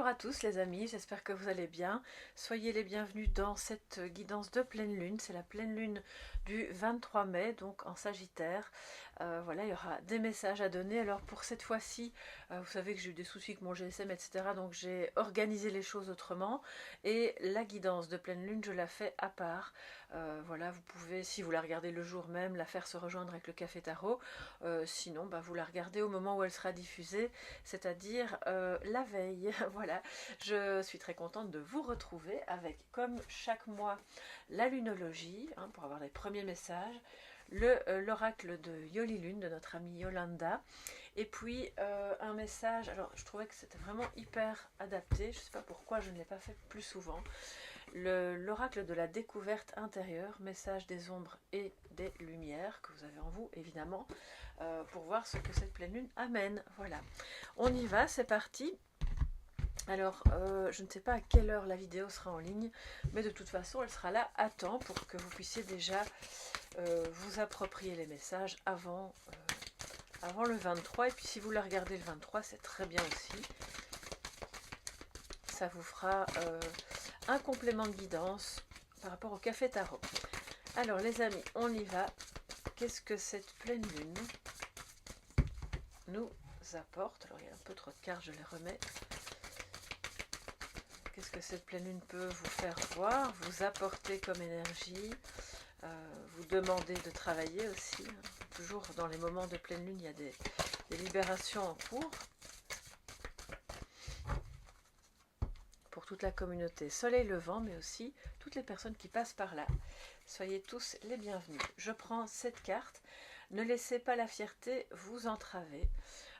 Bonjour à tous les amis, j'espère que vous allez bien. Soyez les bienvenus dans cette guidance de pleine lune. C'est la pleine lune du 23 mai, donc en Sagittaire. Voilà, il y aura des messages à donner. Alors pour cette fois-ci, vous savez que j'ai eu des soucis avec mon GSM, etc. Donc j'ai organisé les choses autrement. Et la guidance de pleine lune, je la fais à part. Voilà, vous pouvez, si vous la regardez le jour même, la faire se rejoindre avec le Café Tarot. Sinon, vous la regardez au moment où elle sera diffusée, c'est-à-dire la veille. Voilà, je suis très contente de vous retrouver avec, comme chaque mois, la lunologie, pour avoir les premiers messages, l'oracle de Yoli Lune, de notre amie Yolanda, et puis un message, alors je trouvais que c'était vraiment hyper adapté, je ne sais pas pourquoi je ne l'ai pas fait plus souvent, l'oracle de la découverte intérieure, message des ombres et des lumières que vous avez en vous, évidemment, pour voir ce que cette pleine lune amène. Voilà, on y va, c'est parti. Alors, je ne sais pas à quelle heure la vidéo sera en ligne, mais de toute façon, elle sera là à temps pour que vous puissiez déjà vous approprier les messages avant le 23. Et puis, si vous la regardez le 23, c'est très bien aussi. Ça vous fera un complément de guidance par rapport au Café Tarot. Alors, les amis, on y va. Qu'est-ce que cette pleine lune nous apporte? Alors, il y a un peu trop de cartes, je les remets. Qu'est-ce que cette pleine lune peut vous faire voir, vous apporter comme énergie, vous demander de travailler aussi. Toujours dans les moments de pleine lune, il y a des libérations en cours. Pour toute la communauté Soleil Levant, mais aussi toutes les personnes qui passent par là. Soyez tous les bienvenus. Je prends cette carte. Ne laissez pas la fierté vous entraver.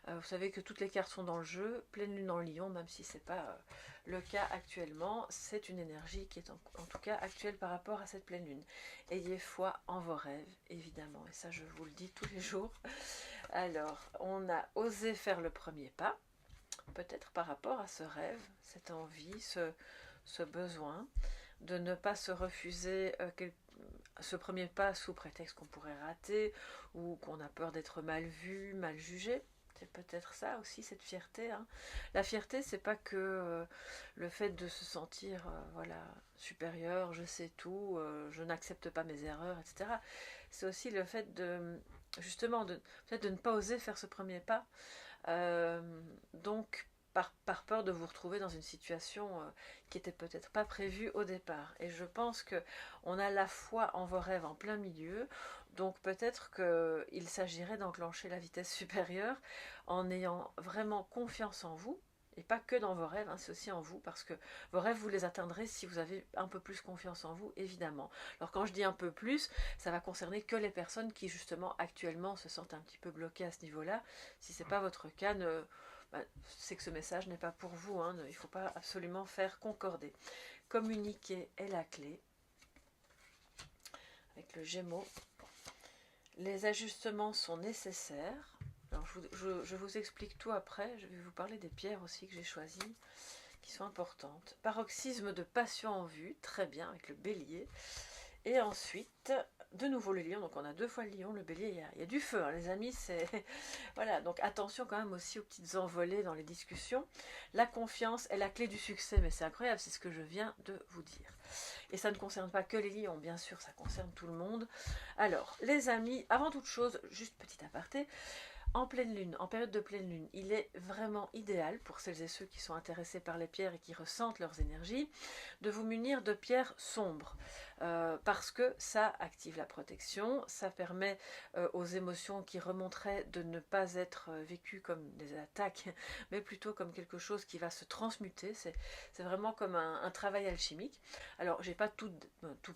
Vous savez que toutes les cartes sont dans le jeu. Pleine lune en Lion, même si ce n'est pas le cas actuellement, c'est une énergie qui est en tout cas actuelle par rapport à cette pleine lune. Ayez foi en vos rêves, évidemment, et ça je vous le dis tous les jours. Alors, on a osé faire le premier pas, peut-être par rapport à ce rêve, cette envie, ce besoin, de ne pas se refuser ce premier pas sous prétexte qu'on pourrait rater ou qu'on a peur d'être mal vu, mal jugé. C'est peut-être ça aussi, cette fierté. La fierté, c'est pas que le fait de se sentir supérieur, je sais tout, je n'accepte pas mes erreurs, etc. C'est aussi le fait de, justement, peut-être de ne pas oser faire ce premier pas. Donc, par peur de vous retrouver dans une situation qui n'était peut-être pas prévue au départ. Et je pense qu'on a la foi en vos rêves en plein milieu, donc peut-être qu'il s'agirait d'enclencher la vitesse supérieure en ayant vraiment confiance en vous, et pas que dans vos rêves, c'est aussi en vous, parce que vos rêves, vous les atteindrez si vous avez un peu plus confiance en vous, évidemment. Alors quand je dis un peu plus, ça va concerner que les personnes qui justement actuellement se sentent un petit peu bloquées à ce niveau-là. Si ce n'est pas votre cas, c'est que ce message n'est pas pour vous, il ne faut pas absolument faire concorder. Communiquer est la clé, avec le Gémeaux. Les ajustements sont nécessaires. Alors je vous explique tout après, je vais vous parler des pierres aussi que j'ai choisies, qui sont importantes. Paroxysme de passion en vue, très bien, avec le bélier. Et ensuite, de nouveau le lion, donc on a deux fois le lion, le bélier, il y a du feu, les amis, c'est... Voilà, donc attention quand même aussi aux petites envolées dans les discussions. La confiance est la clé du succès, mais c'est incroyable, c'est ce que je viens de vous dire. Et ça ne concerne pas que les lions, bien sûr, ça concerne tout le monde. Alors, les amis, avant toute chose, juste petit aparté, en pleine lune, en période de pleine lune, il est vraiment idéal pour celles et ceux qui sont intéressés par les pierres et qui ressentent leurs énergies, de vous munir de pierres sombres, parce que ça active la protection, ça permet aux émotions qui remonteraient de ne pas être vécues comme des attaques, mais plutôt comme quelque chose qui va se transmuter. C'est vraiment comme un travail alchimique. Alors, j'ai pas tout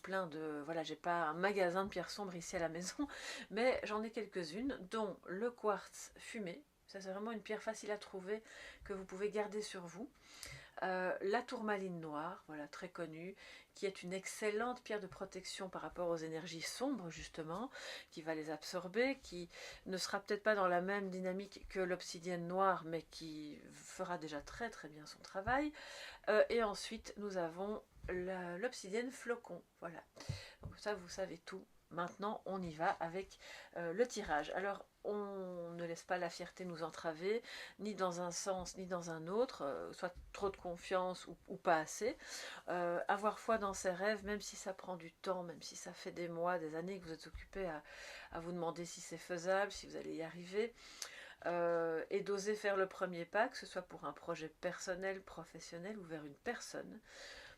plein de... Voilà, j'ai pas un magasin de pierres sombres ici à la maison, mais j'en ai quelques-unes, dont le quartz fumé. Ça, c'est vraiment une pierre facile à trouver que vous pouvez garder sur vous. La tourmaline noire, voilà, très connue, qui est une excellente pierre de protection par rapport aux énergies sombres, justement, qui va les absorber, qui ne sera peut-être pas dans la même dynamique que l'obsidienne noire, mais qui fera déjà très très bien son travail. Et ensuite, nous avons l'obsidienne flocon, voilà. Donc ça, vous savez tout maintenant on y va avec le tirage. Alors on ne laisse pas la fierté nous entraver, ni dans un sens ni dans un autre, soit trop de confiance ou pas assez. Avoir foi dans ses rêves, même si ça prend du temps, même si ça fait des mois, des années que vous êtes occupé à vous demander si c'est faisable, si vous allez y arriver. Et d'oser faire le premier pas, que ce soit pour un projet personnel, professionnel ou vers une personne.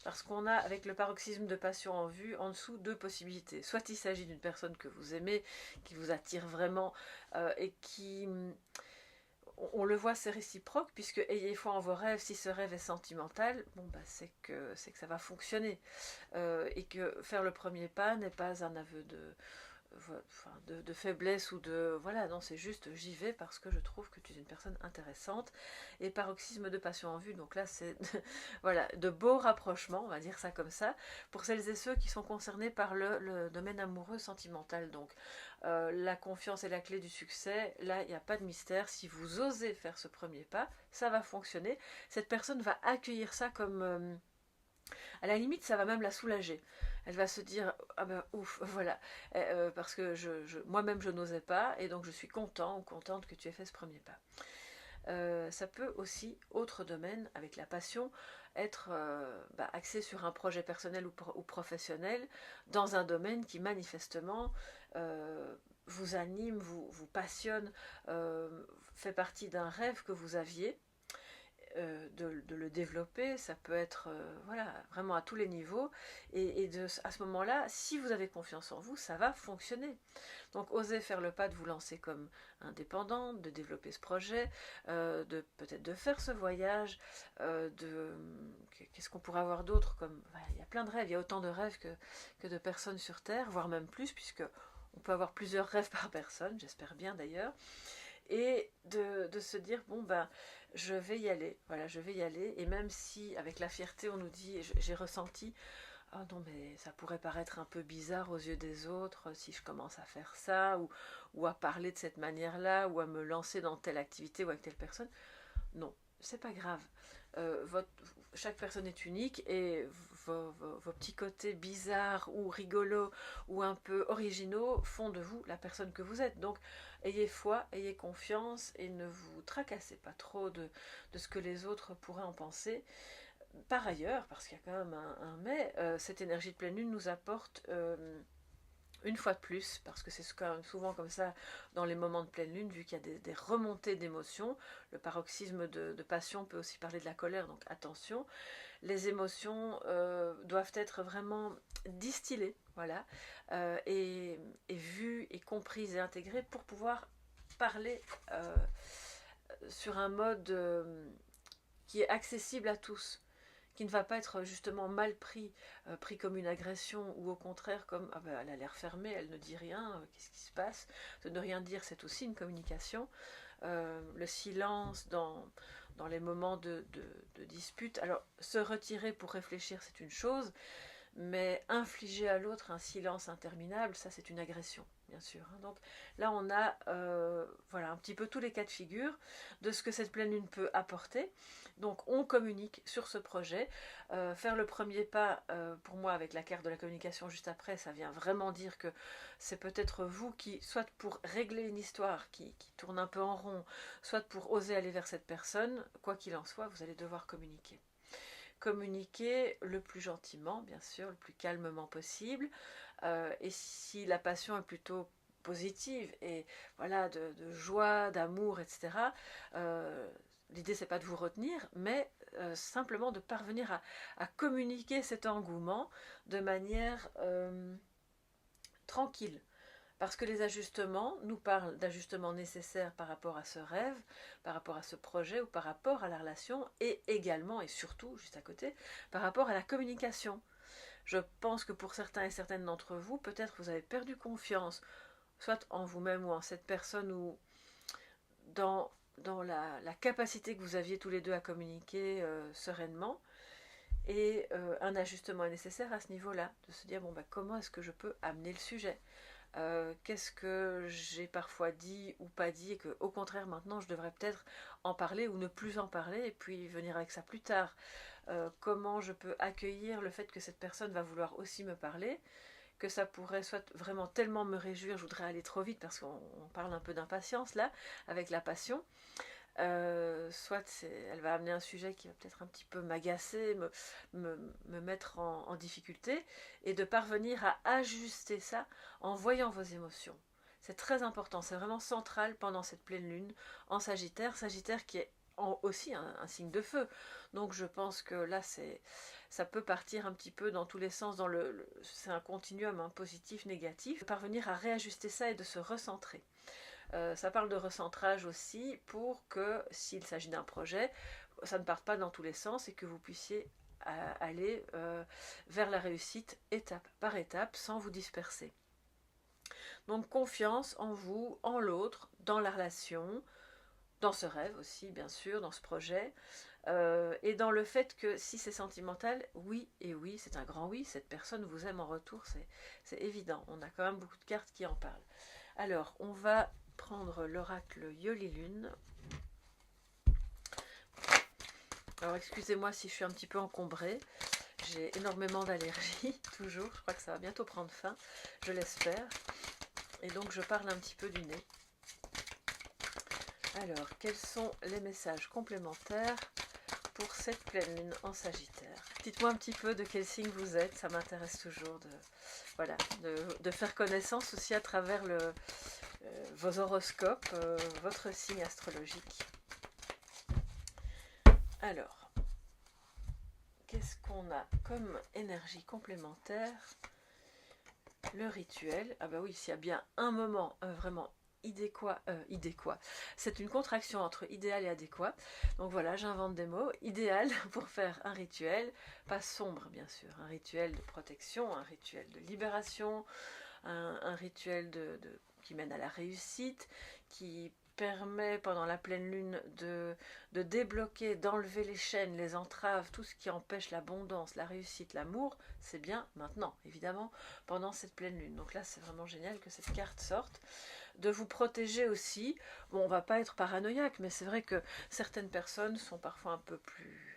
Parce qu'on a, avec le paroxysme de passion en vue, en dessous, deux possibilités. Soit il s'agit d'une personne que vous aimez, qui vous attire vraiment, et qui... On le voit, c'est réciproque, puisque ayez foi en vos rêves, si ce rêve est sentimental, bon, bah, c'est que ça va fonctionner. Et que faire le premier pas n'est pas un aveu de faiblesse ou de... Voilà, non, c'est juste j'y vais parce que je trouve que tu es une personne intéressante. Et paroxysme de passion en vue, donc là c'est voilà, de beaux rapprochements, on va dire ça comme ça, pour celles et ceux qui sont concernés par le domaine amoureux sentimental. Donc la confiance est la clé du succès, là il n'y a pas de mystère, si vous osez faire ce premier pas, ça va fonctionner. Cette personne va accueillir ça comme... à la limite, ça va même la soulager. Elle va se dire ah ben ouf, voilà, parce que moi-même je n'osais pas, et donc je suis content ou contente que tu aies fait ce premier pas. Ça peut aussi, autre domaine, avec la passion, être axé sur un projet personnel ou professionnel, dans un domaine qui manifestement vous anime, vous passionne, fait partie d'un rêve que vous aviez. De le développer, ça peut être voilà, vraiment à tous les niveaux, et à ce moment-là, si vous avez confiance en vous, ça va fonctionner. Donc osez faire le pas de vous lancer comme indépendante, de développer ce projet, peut-être de faire ce voyage, qu'est-ce qu'on pourrait avoir d'autre comme... il y a plein de rêves, il y a autant de rêves que de personnes sur Terre, voire même plus, puisque on peut avoir plusieurs rêves par personne, j'espère bien d'ailleurs, et de se dire bon ben je vais y aller, voilà, je vais y aller, et même si avec la fierté on nous dit, j'ai ressenti, oh non mais ça pourrait paraître un peu bizarre aux yeux des autres si je commence à faire ça, ou à parler de cette manière-là, ou à me lancer dans telle activité ou avec telle personne, non, c'est pas grave. Chaque personne est unique, et vos petits côtés bizarres ou rigolos ou un peu originaux font de vous la personne que vous êtes. Donc ayez foi, ayez confiance, et ne vous tracassez pas trop de ce que les autres pourraient en penser. Par ailleurs, parce qu'il y a quand même un mais, cette énergie de pleine lune nous apporte... une fois de plus, parce que c'est quand même souvent comme ça dans les moments de pleine lune, vu qu'il y a des remontées d'émotions. Le paroxysme de passion peut aussi parler de la colère, donc attention. Les émotions doivent être vraiment distillées, voilà, et vues et comprises et intégrées pour pouvoir parler sur un mode qui est accessible à tous, qui ne va pas être justement mal pris, pris comme une agression, ou au contraire comme ah ben, elle a l'air fermée, elle ne dit rien, qu'est-ce qui se passe. De ne rien dire, c'est aussi une communication. Le silence dans les moments de dispute. Alors se retirer pour réfléchir, c'est une chose, mais infliger à l'autre un silence interminable, ça c'est une agression, bien sûr. Donc là on a voilà, un petit peu tous les cas de figure de ce que cette pleine lune peut apporter. Donc on communique sur ce projet. Faire le premier pas, pour moi avec la carte de la communication juste après, ça vient vraiment dire que c'est peut-être vous qui, soit pour régler une histoire qui tourne un peu en rond, soit pour oser aller vers cette personne, quoi qu'il en soit, vous allez devoir communiquer. Communiquer le plus gentiment, bien sûr, le plus calmement possible. Et si la passion est plutôt positive et voilà, de joie, d'amour, etc., l'idée c'est pas de vous retenir, mais simplement de parvenir à communiquer cet engouement de manière tranquille. Parce que les ajustements nous parlent d'ajustements nécessaires par rapport à ce rêve, par rapport à ce projet ou par rapport à la relation, et également et surtout, juste à côté, par rapport à la communication. Je pense que pour certains et certaines d'entre vous, peut-être vous avez perdu confiance, soit en vous-même ou en cette personne, ou dans la capacité que vous aviez tous les deux à communiquer sereinement. Et un ajustement est nécessaire à ce niveau-là, de se dire bon, bah, comment est-ce que je peux amener le sujet, qu'est-ce que j'ai parfois dit ou pas dit, et que au contraire maintenant je devrais peut-être en parler ou ne plus en parler et puis venir avec ça plus tard. Comment je peux accueillir le fait que cette personne va vouloir aussi me parler, que ça pourrait soit vraiment tellement me réjouir, je voudrais aller trop vite parce qu'on parle un peu d'impatience là, avec la passion. Soit elle va amener un sujet qui va peut-être un petit peu m'agacer, me mettre en difficulté, et de parvenir à ajuster ça en voyant vos émotions. C'est très important, c'est vraiment central pendant cette pleine lune en Sagittaire, Sagittaire qui est aussi un signe de feu. Donc je pense que là ça peut partir un petit peu dans tous les sens, c'est un continuum, un positif, négatif, parvenir à réajuster ça et de se recentrer. Ça parle de recentrage aussi pour que s'il s'agit d'un projet, ça ne parte pas dans tous les sens et que vous puissiez aller vers la réussite étape par étape sans vous disperser. Donc confiance en vous, en l'autre, dans la relation, dans ce rêve aussi bien sûr, dans ce projet, et dans le fait que si c'est sentimental, oui et oui, c'est un grand oui, cette personne vous aime en retour, c'est évident, on a quand même beaucoup de cartes qui en parlent. Alors on va prendre l'oracle Yoli Lune. Alors excusez-moi si je suis un petit peu encombrée, j'ai énormément d'allergies, toujours, je crois que ça va bientôt prendre fin, je l'espère, et donc je parle un petit peu du nez. Alors, quels sont les messages complémentaires pour cette pleine lune en Sagittaire? Dites-moi un petit peu de quel signe vous êtes, ça m'intéresse toujours de faire connaissance aussi à travers vos horoscopes, votre signe astrologique. Alors, qu'est-ce qu'on a comme énergie complémentaire? Le rituel, ah bah oui, s'il y a bien un moment vraiment idéquat, c'est une contraction entre idéal et adéquat, donc voilà, j'invente des mots, idéal pour faire un rituel, pas sombre bien sûr, un rituel de protection, un rituel de libération, un rituel qui mène à la réussite, qui permet pendant la pleine lune de débloquer, d'enlever les chaînes, les entraves, tout ce qui empêche l'abondance, la réussite, l'amour, c'est bien maintenant, évidemment, pendant cette pleine lune. Donc là, c'est vraiment génial que cette carte sorte. De vous protéger aussi. Bon, on ne va pas être paranoïaque, mais c'est vrai que certaines personnes sont parfois un peu plus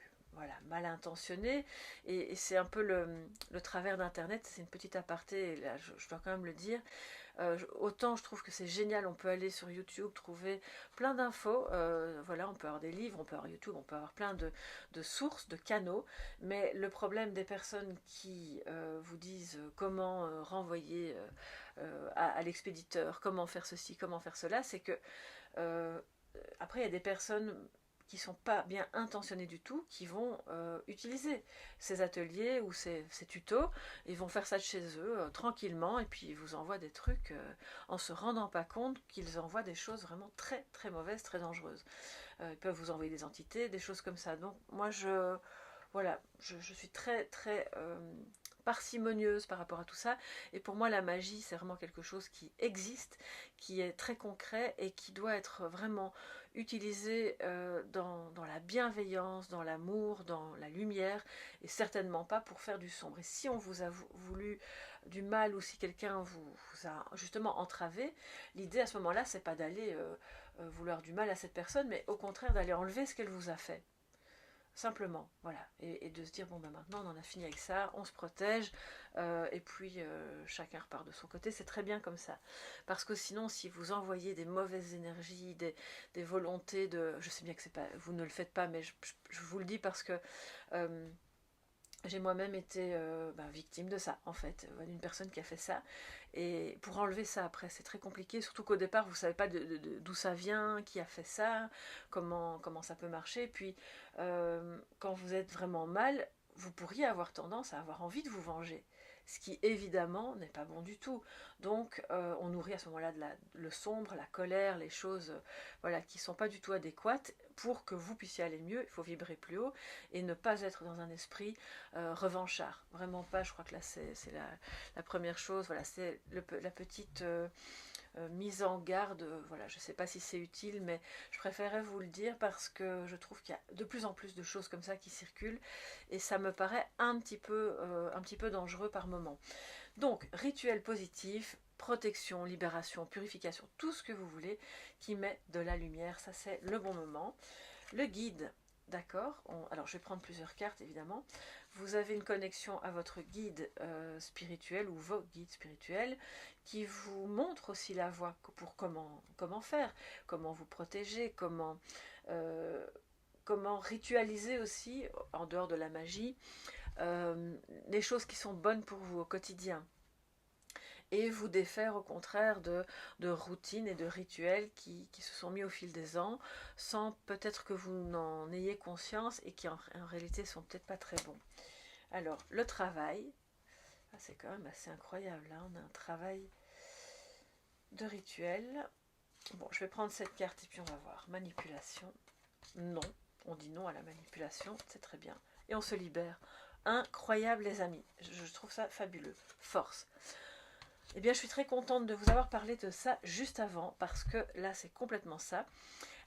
mal intentionnées, et c'est un peu le travers d'Internet, c'est une petite aparté, et là je dois quand même le dire. Autant je trouve que c'est génial, on peut aller sur YouTube, trouver plein d'infos, voilà, on peut avoir des livres, on peut avoir YouTube, on peut avoir plein de sources, de canaux, mais le problème des personnes qui vous disent comment renvoyer à l'expéditeur, comment faire ceci, comment faire cela, c'est que après il y a des personnes qui ne sont pas bien intentionnés du tout, qui vont utiliser ces ateliers ou ces tutos, ils vont faire ça de chez eux tranquillement, et puis ils vous envoient des trucs en se rendant pas compte qu'ils envoient des choses vraiment très très mauvaises, très dangereuses. Ils peuvent vous envoyer des entités, des choses comme ça. Donc moi je suis très très parcimonieuse par rapport à tout ça, et pour moi la magie c'est vraiment quelque chose qui existe, qui est très concret et qui doit être vraiment utilisé dans la bienveillance, dans l'amour, dans la lumière, et certainement pas pour faire du sombre. Et si on vous a voulu du mal, ou si quelqu'un vous a justement entravé, l'idée à ce moment là c'est pas d'aller vouloir du mal à cette personne, mais au contraire d'aller enlever ce qu'elle vous a fait. Simplement, voilà, et de se dire, bon ben maintenant on en a fini avec ça, on se protège, et puis chacun repart de son côté, c'est très bien comme ça. Parce que sinon, si vous envoyez des mauvaises énergies, des volontés je sais bien que c'est pas, vous ne le faites pas, mais je vous le dis parce que j'ai moi-même été victime de ça, en fait, d'une personne qui a fait ça. Et pour enlever ça après, c'est très compliqué, surtout qu'au départ, vous ne savez pas d'où ça vient, qui a fait ça, comment ça peut marcher. Puis, quand vous êtes vraiment mal, vous pourriez avoir tendance à avoir envie de vous venger, ce qui évidemment n'est pas bon du tout. Donc on nourrit à ce moment-là le sombre, la colère, les choses qui ne sont pas du tout adéquates. Pour que vous puissiez aller mieux, il faut vibrer plus haut et ne pas être dans un esprit revanchard. Vraiment pas, je crois que là c'est la première chose, voilà, c'est la petite mise en garde, voilà, je ne sais pas si c'est utile, mais je préférais vous le dire parce que je trouve qu'il y a de plus en plus de choses comme ça qui circulent, et ça me paraît un petit peu dangereux par moment. Donc, rituel positif, protection, libération, purification, tout ce que vous voulez qui met de la lumière, ça c'est le bon moment. Le guide, d'accord, alors je vais prendre plusieurs cartes évidemment. Vous avez une connexion à votre guide spirituel ou vos guides spirituels qui vous montrent aussi la voie pour comment faire, comment vous protéger, comment ritualiser aussi, en dehors de la magie, les choses qui sont bonnes pour vous au quotidien. Et vous défaire au contraire de routines et de rituels qui se sont mis au fil des ans, sans peut-être que vous n'en ayez conscience et qui en réalité sont peut-être pas très bons. Alors, le travail, c'est quand même assez incroyable, hein, on a un travail de rituel. Bon, je vais prendre cette carte et puis on va voir. Manipulation, non, on dit non à la manipulation, c'est très bien. Et on se libère. Incroyable les amis, je trouve ça fabuleux. Force. Eh bien, je suis très contente de vous avoir parlé de ça juste avant, parce que là, c'est complètement ça.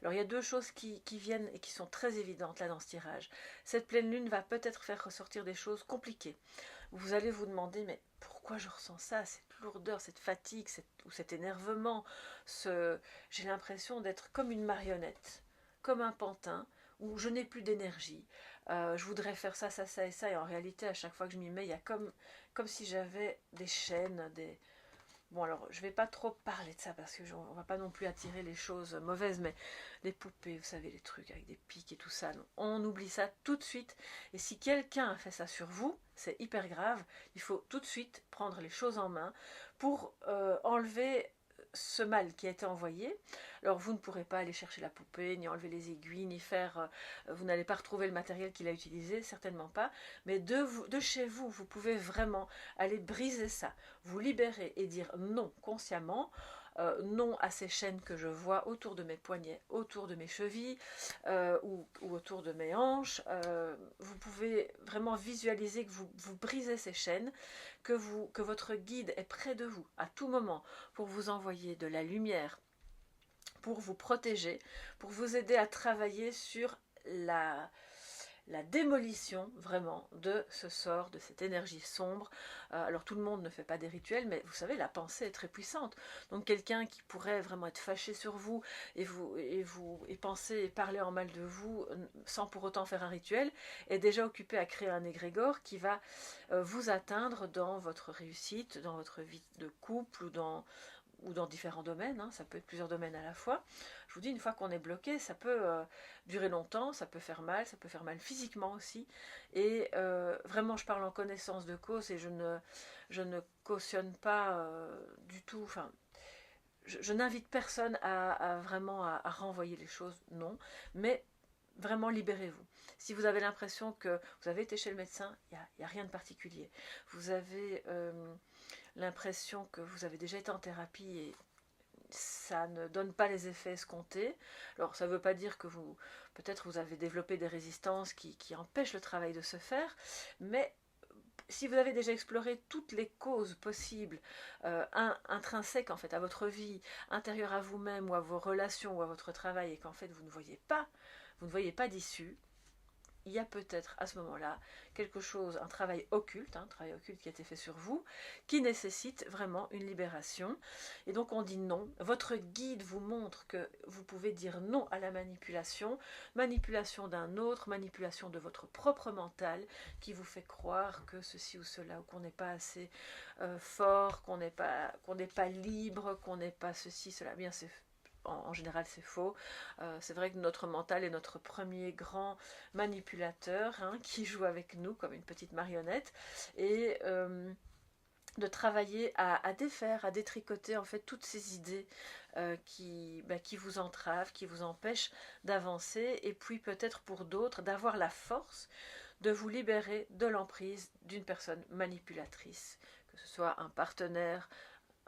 Alors, il y a deux choses qui viennent et qui sont très évidentes là dans ce tirage. Cette pleine lune va peut-être faire ressortir des choses compliquées. Vous allez vous demander, mais pourquoi je ressens ça, cette lourdeur, cette fatigue, ou cet énervement, j'ai l'impression d'être comme une marionnette, comme un pantin, où je n'ai plus d'énergie. Je voudrais faire ça, ça, ça et ça, et en réalité, à chaque fois que je m'y mets, il y a comme si j'avais des chaînes, Bon, alors, je ne vais pas trop parler de ça parce que on ne va pas non plus attirer les choses mauvaises, mais les poupées, vous savez, les trucs avec des pics et tout ça, non, on oublie ça tout de suite. Et si quelqu'un a fait ça sur vous, c'est hyper grave. Il faut tout de suite prendre les choses en main pour enlever ce mal qui a été envoyé. Alors, vous ne pourrez pas aller chercher la poupée, ni enlever les aiguilles, ni faire... vous n'allez pas retrouver le matériel qu'il a utilisé, certainement pas. Mais de chez vous, vous pouvez vraiment aller briser ça, vous libérer et dire non consciemment, non à ces chaînes que je vois autour de mes poignets, autour de mes chevilles ou autour de mes hanches. Vous pouvez vraiment visualiser que vous brisez ces chaînes, que votre guide est près de vous à tout moment pour vous envoyer de la lumière, pour vous protéger, pour vous aider à travailler sur la démolition vraiment de ce sort, de cette énergie sombre. Alors tout le monde ne fait pas des rituels, mais vous savez, la pensée est très puissante. Donc quelqu'un qui pourrait vraiment être fâché sur vous et penser et parler en mal de vous sans pour autant faire un rituel, est déjà occupé à créer un égrégore qui va vous atteindre dans votre réussite, dans votre vie de couple ou dans différents domaines, hein, ça peut être plusieurs domaines à la fois. Je vous dis, une fois qu'on est bloqué, ça peut durer longtemps, ça peut faire mal physiquement aussi. Et vraiment, je parle en connaissance de cause et je ne cautionne pas du tout, enfin, je n'invite personne vraiment à renvoyer les choses, non, mais vraiment libérez-vous. Si vous avez l'impression que vous avez été chez le médecin, il n'y a rien de particulier. Vous avez l'impression que vous avez déjà été en thérapie et ça ne donne pas les effets escomptés. Alors ça ne veut pas dire que peut-être vous avez développé des résistances qui empêchent le travail de se faire, mais si vous avez déjà exploré toutes les causes possibles, intrinsèques en fait à votre vie, intérieure à vous-même ou à vos relations ou à votre travail, et qu'en fait vous ne voyez pas d'issue, il y a peut-être à ce moment-là quelque chose, un travail occulte qui a été fait sur vous, qui nécessite vraiment une libération. Et donc on dit non. Votre guide vous montre que vous pouvez dire non à la manipulation d'un autre, manipulation de votre propre mental, qui vous fait croire que ceci ou cela, ou qu'on n'est pas assez fort, qu'on n'est pas libre, qu'on n'est pas ceci, cela. Bien, en général c'est faux. C'est vrai que notre mental est notre premier grand manipulateur, hein, qui joue avec nous comme une petite marionnette, et de travailler à défaire, à détricoter en fait toutes ces idées qui vous entravent, qui vous empêchent d'avancer, et puis peut-être pour d'autres d'avoir la force de vous libérer de l'emprise d'une personne manipulatrice, que ce soit un partenaire,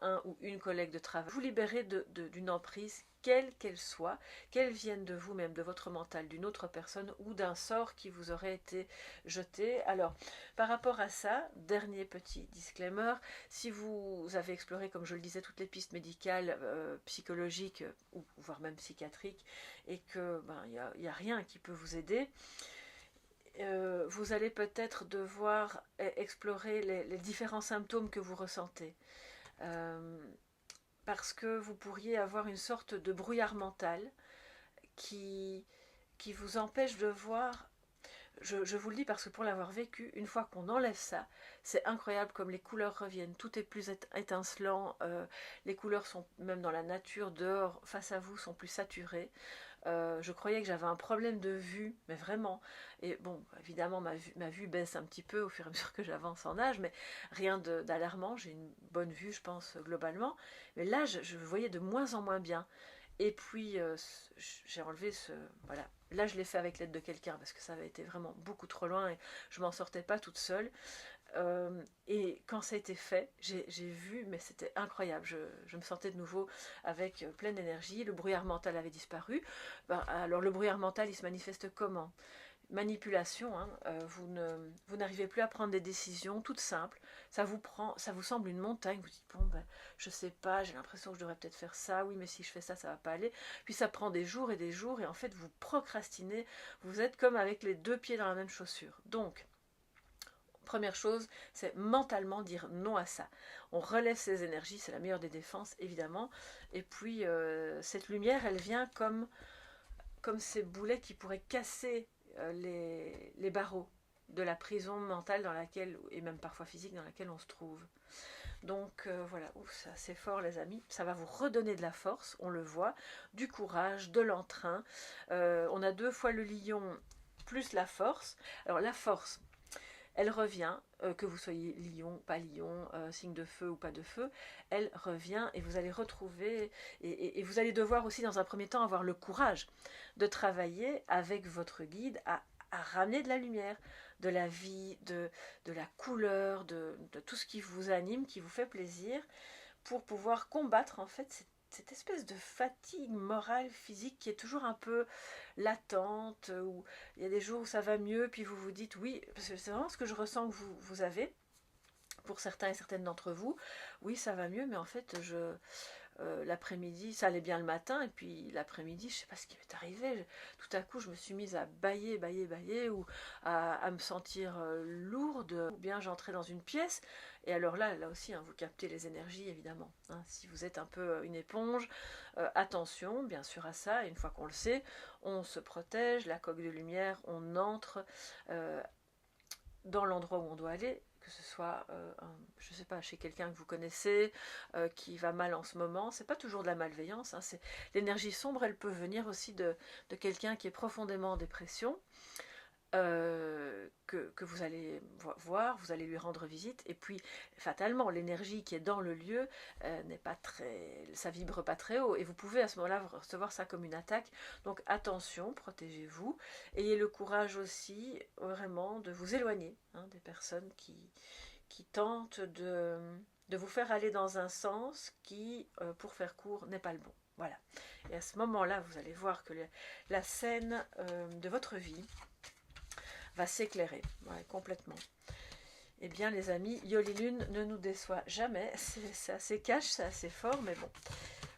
un ou une collègue de travail. Vous libérer d'une emprise, quelle qu'elle soit, qu'elle vienne de vous-même, de votre mental, d'une autre personne ou d'un sort qui vous aurait été jeté. Alors, par rapport à ça, dernier petit disclaimer, si vous avez exploré, comme je le disais, toutes les pistes médicales, psychologiques ou voire même psychiatriques, et que y a rien qui peut vous aider, vous allez peut-être devoir explorer les différents symptômes que vous ressentez. Parce que vous pourriez avoir une sorte de brouillard mental qui qui vous empêche de voir. Je vous le dis parce que pour l'avoir vécu, une fois qu'on enlève ça, c'est incroyable comme les couleurs reviennent, tout est plus étincelant, les couleurs sont, même dans la nature, dehors, face à vous, sont plus saturées. Je croyais que j'avais un problème de vue, mais vraiment. Et bon, évidemment, ma vue baisse un petit peu au fur et à mesure que j'avance en âge, mais rien d'alarmant. J'ai une bonne vue, je pense, globalement. Mais là, je voyais de moins en moins bien. Et puis, j'ai enlevé ce... Voilà. Là, je l'ai fait avec l'aide de quelqu'un, parce que ça avait été vraiment beaucoup trop loin et je m'en sortais pas toute seule. Et quand ça a été fait, j'ai vu, mais c'était incroyable, je me sentais de nouveau avec pleine énergie, le brouillard mental avait disparu. Alors le brouillard mental, il se manifeste comment? Manipulation, hein, vous n'arrivez plus à prendre des décisions toutes simples, ça vous semble une montagne, vous dites bon ben je sais pas, j'ai l'impression que je devrais peut-être faire ça, oui mais si je fais ça, ça va pas aller, puis ça prend des jours et en fait vous procrastinez, vous êtes comme avec les deux pieds dans la même chaussure. Donc première chose, c'est mentalement dire non à ça. On relève ses énergies, c'est la meilleure des défenses, évidemment. Et puis, cette lumière, elle vient comme ces boulets qui pourraient casser les barreaux de la prison mentale dans laquelle, et même parfois physique, dans laquelle on se trouve. Donc voilà, c'est assez fort les amis, ça va vous redonner de la force, on le voit, du courage, de l'entrain. On a 2 fois le lion plus la force. Alors la force, elle revient, que vous soyez lion, pas lion, signe de feu ou pas de feu, elle revient et vous allez retrouver, et vous allez devoir aussi dans un premier temps avoir le courage de travailler avec votre guide à ramener de la lumière, de la vie, de la couleur, de tout ce qui vous anime, qui vous fait plaisir, pour pouvoir combattre en fait cette espèce de fatigue morale, physique qui est toujours un peu latente, où il y a des jours où ça va mieux, puis vous vous dites oui, parce que c'est vraiment ce que je ressens que vous avez, pour certains et certaines d'entre vous, oui ça va mieux, mais en fait l'après-midi, ça allait bien le matin, et puis l'après-midi, je ne sais pas ce qui m'est arrivé, tout à coup je me suis mise à bâiller, ou à me sentir lourde, ou bien j'entrais dans une pièce, et alors là aussi, hein, vous captez les énergies évidemment, hein, si vous êtes un peu une éponge, attention bien sûr à ça, et une fois qu'on le sait, on se protège, la coque de lumière, on entre dans l'endroit où on doit aller, que ce soit, je ne sais pas, chez quelqu'un que vous connaissez, qui va mal en ce moment, c'est pas toujours de la malveillance, hein, l'énergie sombre, elle peut venir aussi de quelqu'un qui est profondément en dépression, que vous allez voir, vous allez lui rendre visite, et puis fatalement l'énergie qui est dans le lieu n'est pas très, ça vibre pas très haut, et vous pouvez à ce moment-là recevoir ça comme une attaque. Donc attention, protégez-vous, ayez le courage aussi vraiment de vous éloigner, hein, des personnes qui tentent de vous faire aller dans un sens qui, pour faire court, n'est pas le bon. Voilà. Et à ce moment-là, vous allez voir que la scène de votre vie va s'éclairer, ouais, complètement. Eh bien les amis, Yoli Lune ne nous déçoit jamais, c'est assez cash, c'est assez fort, mais bon,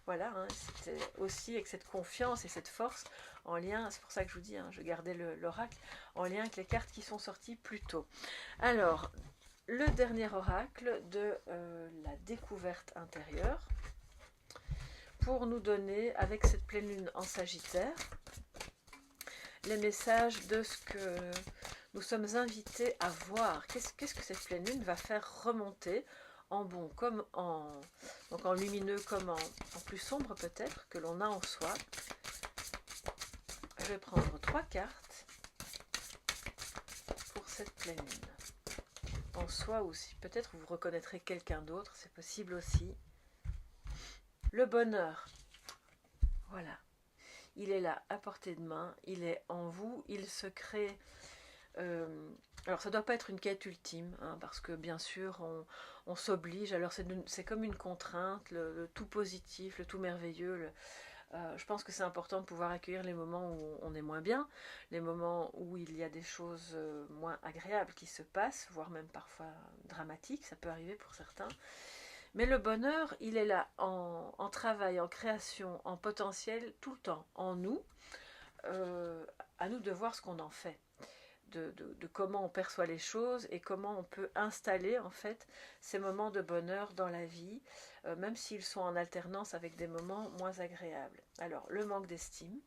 voilà, hein, c'était aussi avec cette confiance et cette force en lien, c'est pour ça que je vous dis, hein, je gardais l'oracle, en lien avec les cartes qui sont sorties plus tôt. Alors, le dernier oracle de la découverte intérieure, pour nous donner, avec cette pleine lune en Sagittaire, les messages de ce que nous sommes invités à voir. Qu'est-ce que cette pleine lune va faire remonter en bon comme donc en lumineux comme en plus sombre peut-être que l'on a en soi. Je vais prendre 3 cartes pour cette pleine lune. En soi aussi, peut-être vous reconnaîtrez quelqu'un d'autre, c'est possible aussi. Le bonheur, voilà. Il est là, à portée de main, il est en vous, il se crée. Alors ça ne doit pas être une quête ultime, hein, parce que bien sûr on s'oblige, alors c'est comme une contrainte, le tout positif, le tout merveilleux. Je pense que c'est important de pouvoir accueillir les moments où on est moins bien, les moments où il y a des choses moins agréables qui se passent, voire même parfois dramatiques, ça peut arriver pour certains. Mais le bonheur, il est là en travail, en création, en potentiel, tout le temps, en nous. À nous de voir ce qu'on en fait, de comment on perçoit les choses et comment on peut installer en fait ces moments de bonheur dans la vie, même s'ils sont en alternance avec des moments moins agréables. Alors, le manque d'estime,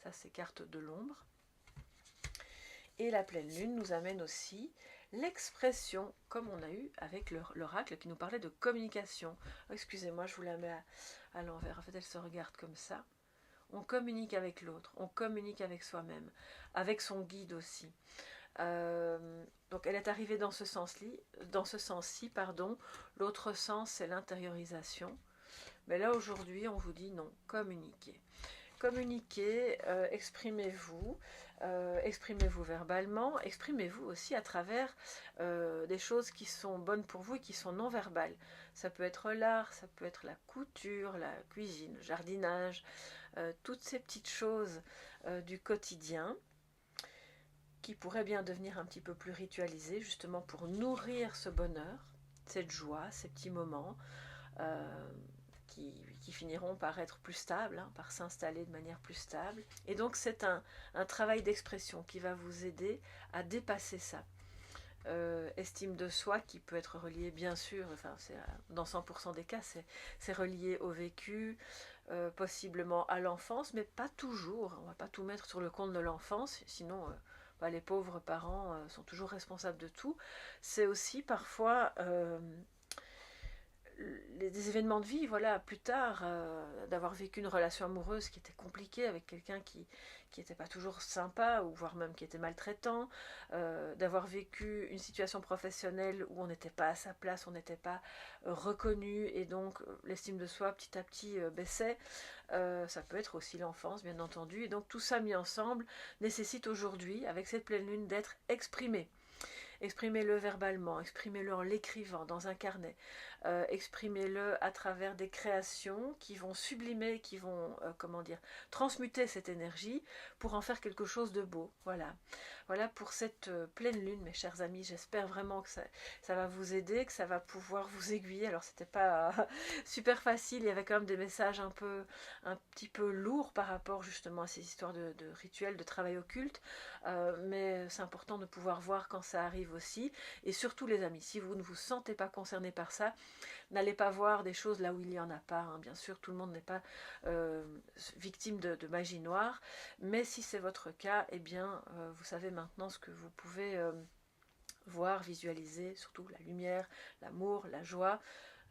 ça c'est carte de l'ombre. Et la pleine lune nous amène aussi l'expression, comme on a eu avec l'oracle qui nous parlait de communication. Excusez-moi, je vous la mets à l'envers. En fait, elle se regarde comme ça. On communique avec l'autre, on communique avec soi-même, avec son guide aussi. Donc elle est arrivée dans ce sens-ci, pardon. L'autre sens, c'est l'intériorisation. Mais là, aujourd'hui, on vous dit non, communiquez. Communiquez, exprimez-vous, exprimez-vous verbalement, exprimez-vous aussi à travers des choses qui sont bonnes pour vous et qui sont non verbales. Ça peut être l'art, ça peut être la couture, la cuisine, le jardinage, toutes ces petites choses du quotidien qui pourraient bien devenir un petit peu plus ritualisées, justement pour nourrir ce bonheur, cette joie, ces petits moments qui finiront par être plus stables, hein, par s'installer de manière plus stable. Et donc c'est un travail d'expression qui va vous aider à dépasser ça. Estime de soi qui peut être reliée bien sûr, enfin dans 100% des cas c'est relié au vécu, possiblement à l'enfance, mais pas toujours. On ne va pas tout mettre sur le compte de l'enfance, sinon les pauvres parents sont toujours responsables de tout. C'est aussi parfois des événements de vie, voilà, plus tard, d'avoir vécu une relation amoureuse qui était compliquée avec quelqu'un qui n'était pas toujours sympa, ou voire même qui était maltraitant, d'avoir vécu une situation professionnelle où on n'était pas à sa place, on n'était pas reconnu, et donc l'estime de soi petit à petit baissait. Ça peut être aussi l'enfance, bien entendu, et donc tout ça mis ensemble nécessite aujourd'hui, avec cette pleine lune, d'être exprimé. Exprimez-le verbalement, exprimez-le en l'écrivant dans un carnet, exprimez-le à travers des créations qui vont sublimer, qui vont, transmuter cette énergie pour en faire quelque chose de beau. Voilà, voilà pour cette pleine lune, mes chers amis. J'espère vraiment que ça va vous aider, que ça va pouvoir vous aiguiller. Alors c'était pas super facile, il y avait quand même des messages un petit peu lourds par rapport justement à ces histoires de rituels, de travail occulte, mais c'est important de pouvoir voir quand ça arrive aussi. Et surtout les amis, si vous ne vous sentez pas concerné par ça, n'allez pas voir des choses là où il n'y en a pas, hein. Bien sûr, tout le monde n'est pas victime de magie noire, mais si c'est votre cas, eh bien vous savez maintenant ce que vous pouvez voir, visualiser, surtout la lumière, l'amour, la joie,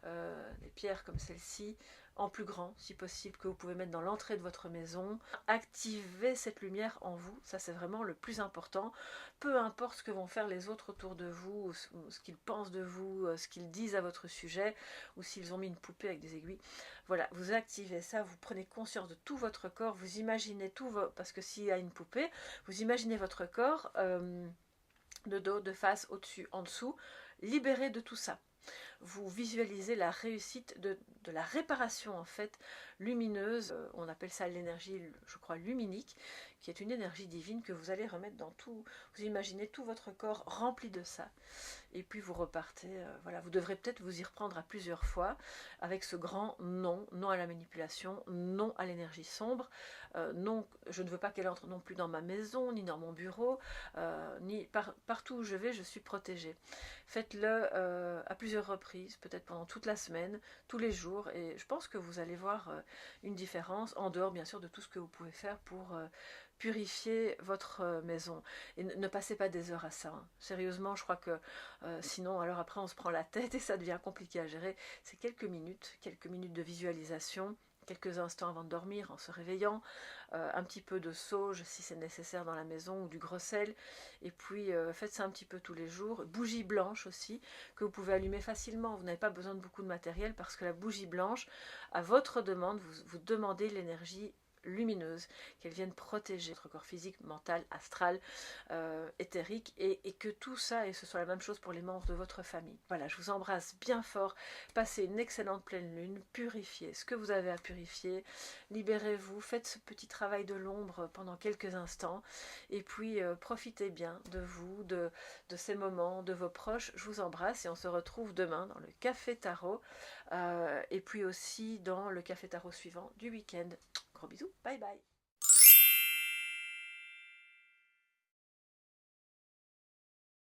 des pierres comme celle-ci, en plus grand si possible, que vous pouvez mettre dans l'entrée de votre maison. Activez cette lumière en vous, ça c'est vraiment le plus important. Peu importe ce que vont faire les autres autour de vous, ce qu'ils pensent de vous, ce qu'ils disent à votre sujet, ou s'ils ont mis une poupée avec des aiguilles. Voilà, vous activez ça, vous prenez conscience de tout votre corps, vous imaginez parce que s'il y a une poupée, vous imaginez votre corps de dos, de face, au-dessus, en dessous, libéré de tout ça. Vous visualisez la réussite de la réparation en fait lumineuse, on appelle ça l'énergie, je crois, luminique, qui est une énergie divine que vous allez remettre dans tout, vous imaginez tout votre corps rempli de ça, et puis vous repartez, voilà, vous devrez peut-être vous y reprendre à plusieurs fois, avec ce grand non, non à la manipulation, non à l'énergie sombre, non, je ne veux pas qu'elle entre non plus dans ma maison, ni dans mon bureau, ni partout où je vais, je suis protégée. Faites-le à plusieurs reprises, peut-être pendant toute la semaine, tous les jours, et je pense que vous allez voir une différence, en dehors bien sûr de tout ce que vous pouvez faire pour purifier votre maison. Et ne passez pas des heures à ça, hein. Sérieusement, je crois que sinon, alors après on se prend la tête et ça devient compliqué à gérer. C'est quelques minutes de visualisation, quelques instants avant de dormir, en se réveillant, un petit peu de sauge si c'est nécessaire dans la maison, ou du gros sel, et puis faites ça un petit peu tous les jours. Bougie blanche aussi, que vous pouvez allumer facilement, vous n'avez pas besoin de beaucoup de matériel, parce que la bougie blanche, à votre demande, vous demandez l'énergie lumineuse, qu'elle vienne protéger votre corps physique, mental, astral, éthérique, et que tout ça, et ce soit la même chose pour les membres de votre famille. Voilà, je vous embrasse bien fort, passez une excellente pleine lune, purifiez ce que vous avez à purifier, libérez-vous, faites ce petit travail de l'ombre pendant quelques instants, et puis profitez bien de vous, de ces moments, de vos proches. Je vous embrasse et on se retrouve demain dans le Café Tarot, et puis aussi dans le Café Tarot suivant du week-end. Gros bisous, bye bye.